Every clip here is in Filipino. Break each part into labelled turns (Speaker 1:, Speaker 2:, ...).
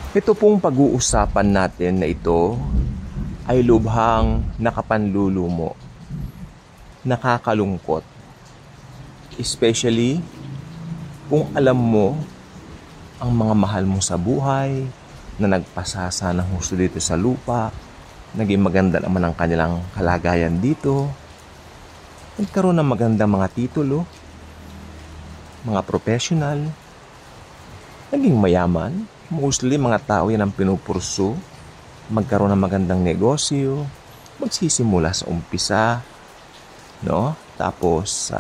Speaker 1: Ito pong pag-uusapan natin na ito ay lubhang nakapanlulumo, nakakalungkot. Especially kung alam mo ang mga mahal mo sa buhay na nagpasasa ng husto dito sa lupa, naging maganda naman ang kanilang kalagayan dito, nagkaroon ng magandang mga titulo, mga professional, naging mayaman. Mostly mga tao yan ang pinupursu, magkaroon ng magandang negosyo, magsisimula sa umpisa, no? Tapos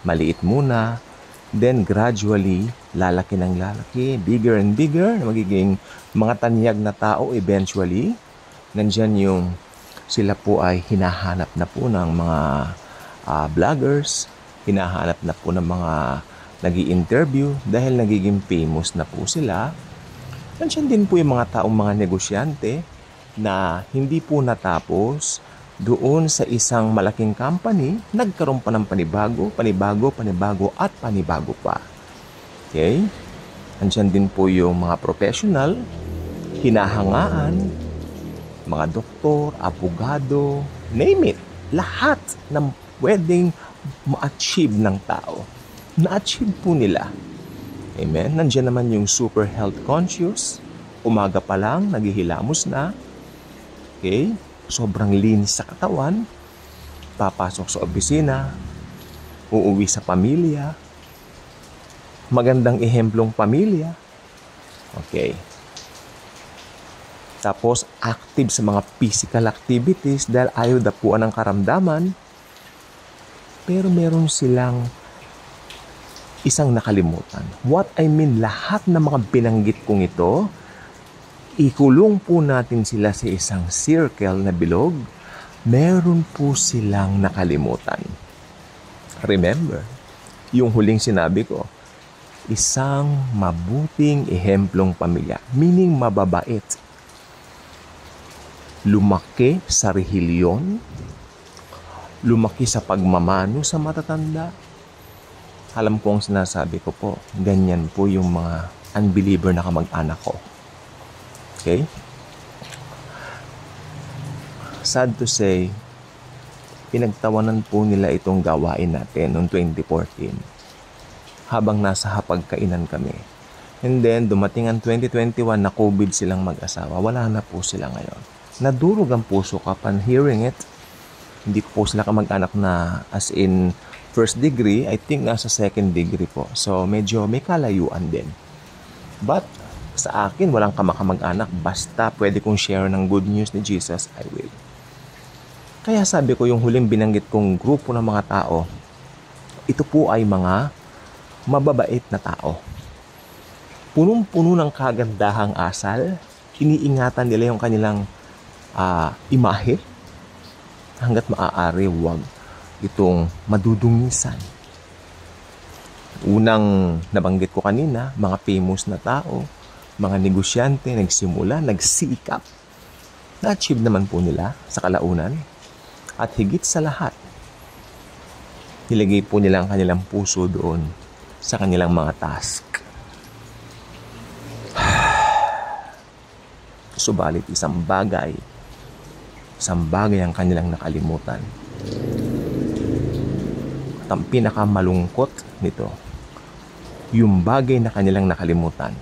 Speaker 1: maliit muna, then gradually lalaki ng lalaki, bigger and bigger, magiging mga tanyag na tao eventually. Nandyan yung sila po ay hinahanap na po ng mga vloggers, hinahanap na po ng mga nag-i-interview dahil nagiging famous na po sila. Nandiyan din po yung mga taong mga negosyante na hindi po natapos doon sa isang malaking company, nagkaroon pa ng panibago at panibago pa. Okay? Nandiyan din po yung mga professional, hinahangaan, mga doktor, abogado, name it. Lahat ng pwedeng ma-achieve ng tao, na-achieve po nila. Amen? Nandiyan naman yung super health conscious. Umaga pa lang, naghihilamos na. Okay? Sobrang linis sa katawan. Papasok sa opisina. Uuwi sa pamilya. Magandang ehemplong pamilya. Okay. Tapos, active sa mga physical activities dahil ayaw dapuan ng karamdaman. Pero meron silang isang nakalimutan. What I mean, lahat ng mga binanggit kong ito, ikulong po natin sila sa isang circle na bilog, meron po silang nakalimutan. Remember, yung huling sinabi ko, isang mabuting ehemplong pamilya, meaning mababait. Lumaki sa rehilyon, lumaki sa pagmamano sa matatanda. Alam ko ang sinasabi ko po, ganyan po yung mga unbeliever na kamag-anak ko. Okay? Sad to say, pinagtawanan po nila itong gawain natin noong 2014 habang nasa hapagkainan kami. And then, dumating ang 2021 na COVID silang mag-asawa. Wala na po sila ngayon. Nadurog ang puso ko upon hearing it. Hindi ko po sila kamag-anak na as in first degree, I think nasa second degree po. So, medyo may kalayuan din. But, sa akin, walang kamag-anak. Basta pwede kong share ng good news ni Jesus, I will. Kaya sabi ko, yung huling binanggit kong grupo ng mga tao, ito po ay mga mababait na tao. Punong-puno ng kagandahang asal, iniingatan nila yung kanilang imahe, hanggat maaari, wag itong madudungisan. Unang nabanggit ko kanina, mga famous na tao, mga negosyante, nagsimula, nagsikap. Na-achieve naman po nila sa kalaunan. At higit sa lahat, nilagay po nila ang kanilang puso doon sa kanilang mga task. Subalit isang bagay ang kanilang nakalimutan. At ang pinakamalungkot nito, yung bagay na kanilang nakalimutan,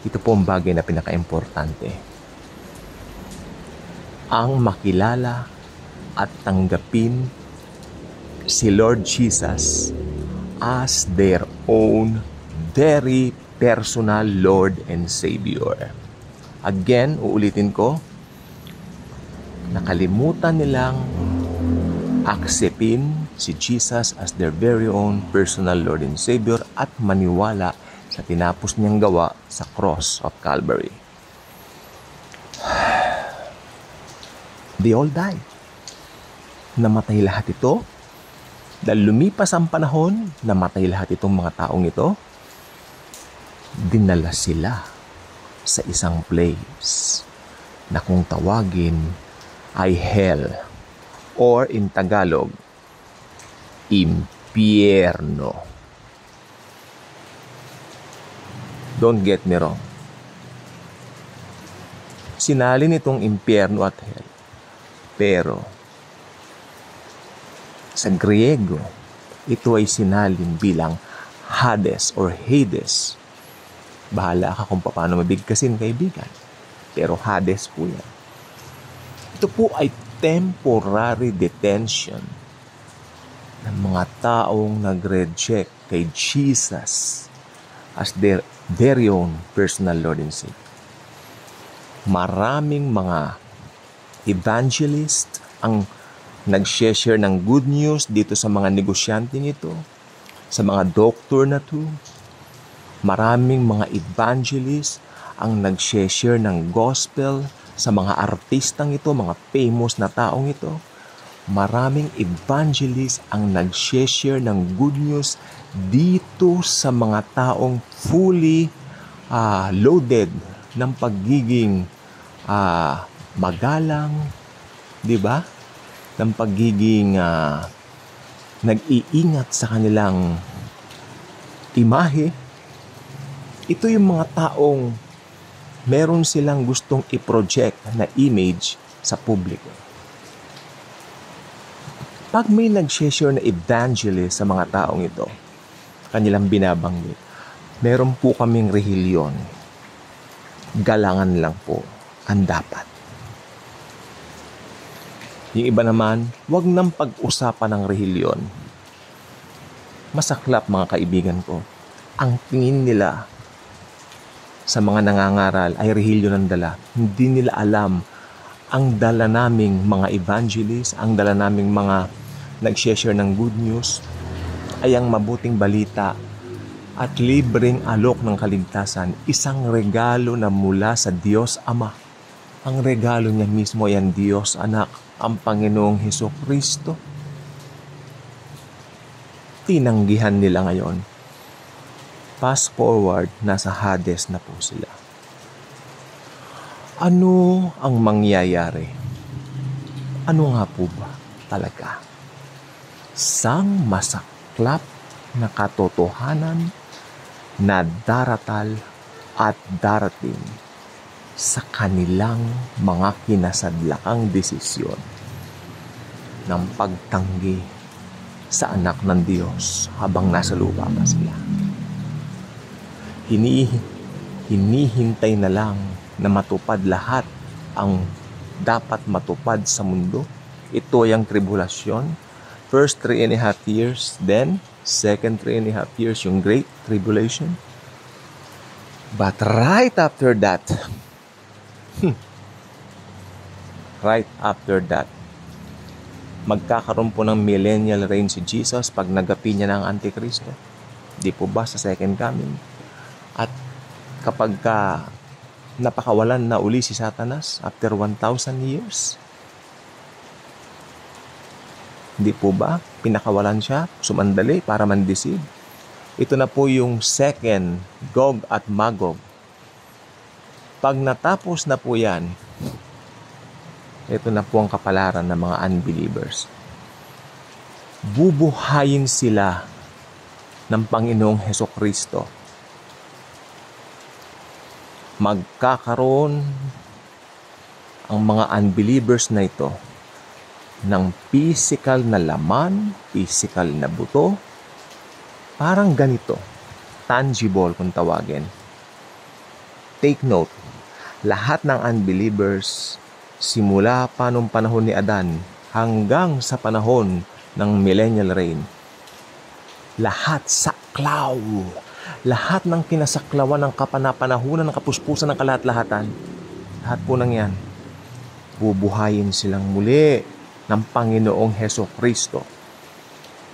Speaker 1: ito po ang bagay na pinaka-importante. Ang makilala at tanggapin si Lord Jesus as their own very personal Lord and Savior. Again, uulitin ko, nakalimutan nilang aksepin si Jesus as their very own personal Lord and Savior at maniwala sa tinapos niyang gawa sa cross of Calvary. They all died. Namatay lahat ito. Dahil lumipas ang panahon, namatay lahat itong mga taong ito. Dinala sila sa isang place na kung tawagin ay hell, or in Tagalog, impyerno. Don't get me wrong. Sinalin itong impyerno at hell. Pero sa Griego, ito ay sinalin bilang Hades or Hades. Bahala ka kung paano mabigkasin, kaibigan. Pero Hades po yan. Ito po ay temporary detention ng mga taong nag-reject kay Jesus as their own personal Lord and Savior. Maraming mga evangelist ang nag-share ng good news dito sa mga negosyanteng ito, sa mga doktor na to. Maraming mga evangelist ang nag-share ng gospel sa mga artistang ito, mga famous na taong ito. Maraming evangelist ang nag-share ng good news dito sa mga taong fully loaded ng pagiging magalang, di ba? Ng pagiging nag-iingat sa kanilang imahe. Ito yung mga taong meron silang gustong i-project na image sa publiko. Pag may nag-share na evangelist sa mga taong ito, kanilang binabanggit, meron po kaming rehilyon. Galangan lang po ang dapat. Yung iba naman, wag nang pag-usapan ng rehilyon. Masaklap mga kaibigan ko, ang tingin nila sa mga nangangaral ay rehilyon ang dala. Hindi nila alam ang dala naming mga evangelist, ang dala naming mga nag-share ng good news ay ang mabuting balita at libreng alok ng kaligtasan, isang regalo na mula sa Diyos Ama. Ang regalo niya mismo ay ang Diyos Anak, ang Panginoong Hesukristo. Tinanggihan nila ngayon. Fast forward, nasa Hades na po sila. Ano ang mangyayari? Ano nga po ba talaga? Sang masaklap na katotohanan na daratal at darating sa kanilang mga kinasadlakang desisyon ng pagtanggi sa anak ng Diyos habang nasa lupa pa sila. Hinihintay na lang na matupad lahat ang dapat matupad sa mundo. Ito ay ang tribulasyon. First 3.5 years, then second 3.5 years, yung Great Tribulation. But right after that, magkakaroon po ng millennial reign si Jesus pag nagapi niya ng Antikristo. Di po ba sa second coming? At kapag napakawalan na uli si Satanas after 1,000 years, di po ba pinakawalan siya, sumandali para mandeceive? Ito na po yung second Gog at Magog. Pag natapos na po yan, ito na po ang kapalaran ng mga unbelievers. Bubuhayin sila ng Panginoong Hesukristo. Magkakaroon ang mga unbelievers na ito ng physical na laman, physical na buto, parang ganito, tangible kung tawagin. Take note, lahat ng unbelievers, simula pa nung panahon ni Adan hanggang sa panahon ng millennial reign, lahat saklaw, lahat ng kinasaklawan ng kapanapanahunan, ng kapuspusan, ng kalahat-lahatan, lahat po ng yan, bubuhayin silang muli ng Panginoong Hesukristo.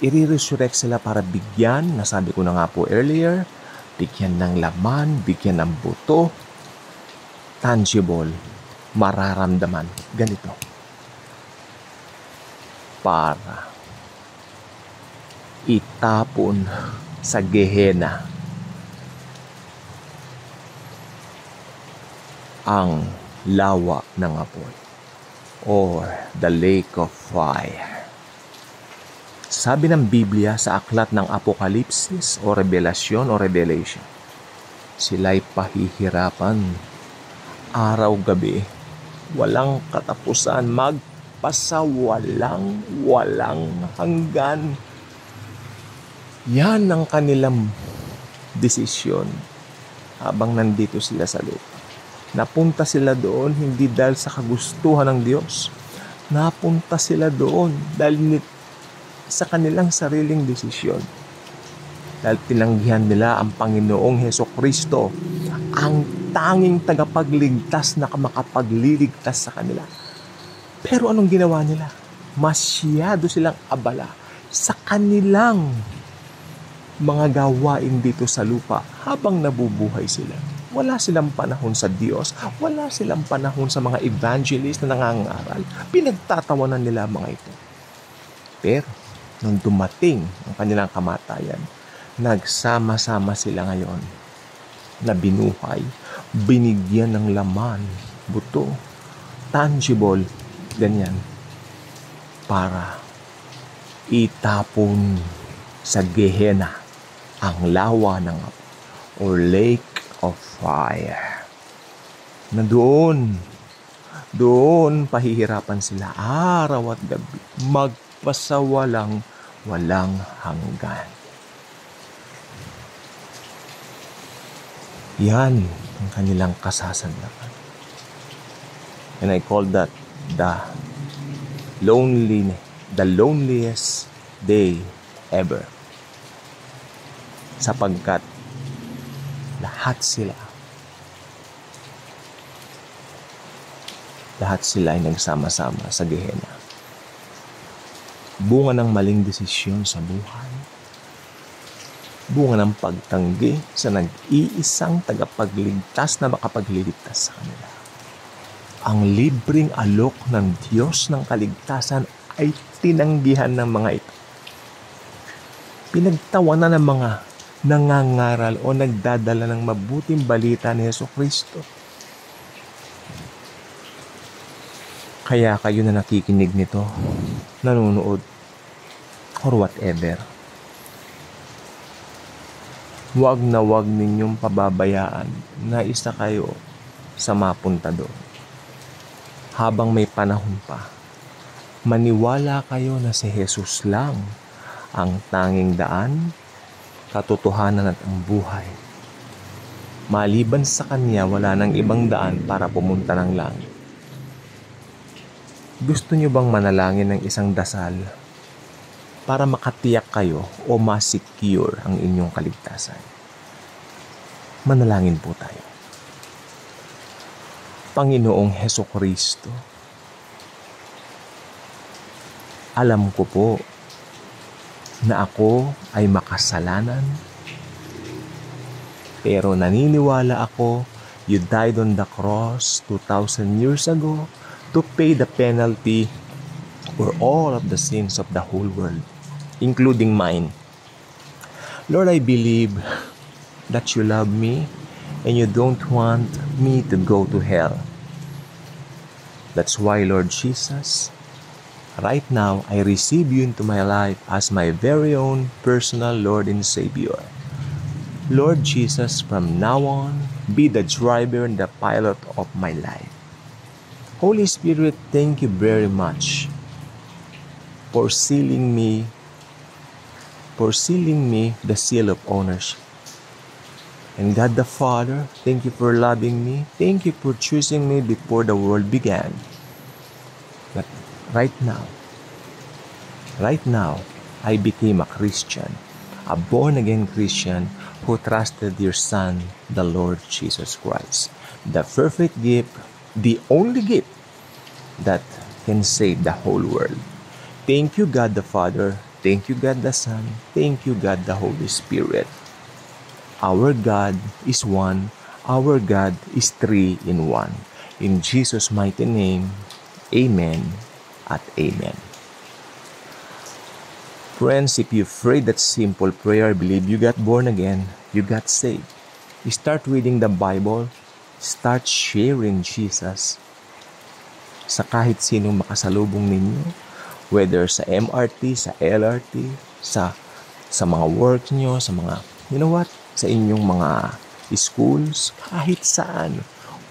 Speaker 1: I-resurrect sila para bigyan, nasabi ko na nga po earlier, bigyan ng laman, bigyan ng buto, tangible, mararamdaman. Ganito. Para itapon sa Gehenna ang lawa ng apoy or the lake of fire. Sabi ng Biblia sa aklat ng Apokalipsis o Revelasyon o Revelation, sila'y pahihirapan araw-gabi walang katapusan, walang hanggan. Yan ang kanilang desisyon habang nandito sila sa lupa. Napunta sila doon hindi dahil sa kagustuhan ng Diyos. Napunta sila doon dahil sa kanilang sariling desisyon. Dahil tinanggihan nila ang Panginoong Hesukristo, ang tanging tagapagligtas na makapagliligtas sa kanila. Pero anong ginawa nila? Masyado silang abala sa kanilang mga gawain dito sa lupa habang nabubuhay sila. Wala silang panahon sa Diyos. Wala silang panahon sa mga evangelist na nangangaral. Pinagtatawanan nila mga ito. Pero nung dumating ang kanilang kamatayan, nagsama-sama sila ngayon na binuhay, binigyan ng laman, buto, tangible, ganyan, para itapon sa Gehenna ang lawa ng or lake of fire. Na doon pahihirapan sila araw at gabi, magpasawalang walang hanggan. Yan ang kanilang kasasandapan. And I call that the loneliest day ever. Sapagkat lahat sila ay nagsama-sama sa Gehenna. Bunga ng maling desisyon sa buhay. Bunga ng pagtanggi sa nag-iisang tagapagligtas na makapagliligtas sa kanila. Ang libreng alok ng Diyos ng kaligtasan ay tinanggihan ng mga ito. Pinagtawanan ng mga nangangaral o nagdadala ng mabuting balita ni Hesukristo. Kaya kayo na nakikinig nito, nanonood, or whatever, huwag na huwag ninyong pababayaan na isa kayo sa mapunta doon. Habang may panahon pa, maniwala kayo na si Jesus lang ang tanging daan, katotohanan at ang buhay. Maliban sa Kanya, wala nang ibang daan para pumunta ng langit. Gusto nyo bang manalangin ng isang dasal para makatiyak kayo o ma-secure ang inyong kaligtasan? Manalangin po tayo. Panginoong Hesukristo, alam ko po na ako ay makasalanan, pero naniniwala ako you died on the cross 2,000 years ago to pay the penalty for all of the sins of the whole world, including mine. Lord, I believe that you love me and you don't want me to go to hell. That's why, Lord Jesus, right now, I receive you into my life as my very own personal Lord and Savior. Lord Jesus, from now on, be the driver and the pilot of my life. Holy Spirit, thank you very much for sealing me the seal of ownership. And God the Father, thank you for loving me. Thank you for choosing me before the world began. But right now, I became a Christian, a born-again Christian who trusted your Son, the Lord Jesus Christ, the perfect gift, the only gift that can save the whole world. Thank you, God the Father. Thank you, God the Son. Thank you, God the Holy Spirit. Our God is one. Our God is three in one. In Jesus' mighty name, amen at amen. Friends, if you prayed that simple prayer, I believe you got born again, you got saved. You start reading the Bible, start sharing Jesus sa kahit sinong makasalubong ninyo, whether sa MRT, sa LRT, sa mga work nyo, sa mga, sa inyong mga schools, kahit saan.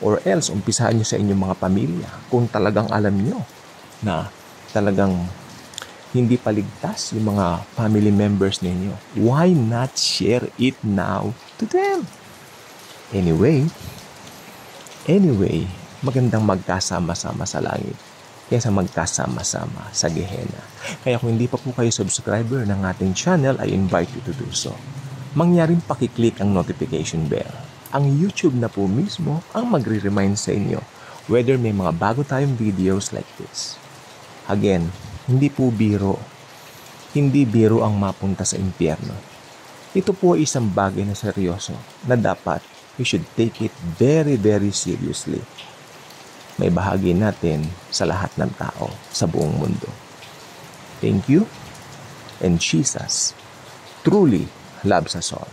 Speaker 1: Or else, umpisahan nyo sa inyong mga pamilya. Kung talagang alam nyo na talagang hindi paligtas yung mga family members ninyo, why not share it now to them? Anyway, magandang magkasama-sama sa langit kaysa magkasama-sama sa Gehenna. Kaya kung hindi pa po kayo subscriber ng ating channel, I invite you to do so. Mangyaring pakiclick ang notification bell. Ang YouTube na po mismo ang magre-remind sa inyo whether may mga bago tayong videos like this. Again, hindi po biro. Hindi biro ang mapunta sa impyerno. Ito po ay isang bagay na seryoso na dapat we should take it very, very seriously. May bahagi natin sa lahat ng tao sa buong mundo. Thank you, and Jesus truly loves us all.